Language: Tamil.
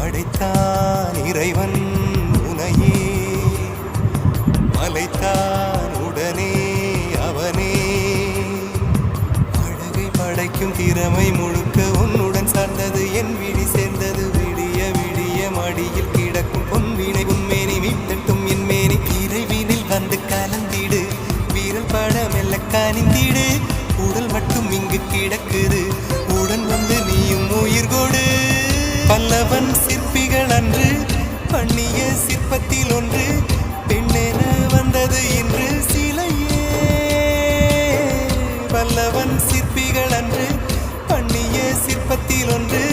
படைத்தான் இறைவன் உனையே, மலைத்தான் உடனே அவனே. அழகை படைக்கும் திறமை முழுக்க உன்னுடன் சார்ந்தது, என் விழி சேர்ந்தது. விடிய விடிய மடியில் கிடக்கும் பொன்வினை உன்மேனி மீட்டட்டும் என் மேனி. இறைவினில் வந்து கலந்திடு, வீரல் பட மெல்ல கனிந்திடு. உடல் மட்டும் இங்கு கிடக்குது, உடன் வந்து நீயும் உயிர் கொடு. பல்லவன் சிற்பிகள் அன்று பண்ணிய சிற்பத்தில் ஒன்று, பெண்ணென வந்தது இன்று சிலையே. பல்லவன் சிற்பிகள் அன்று பண்ணிய சிற்பத்தில் ஒன்று,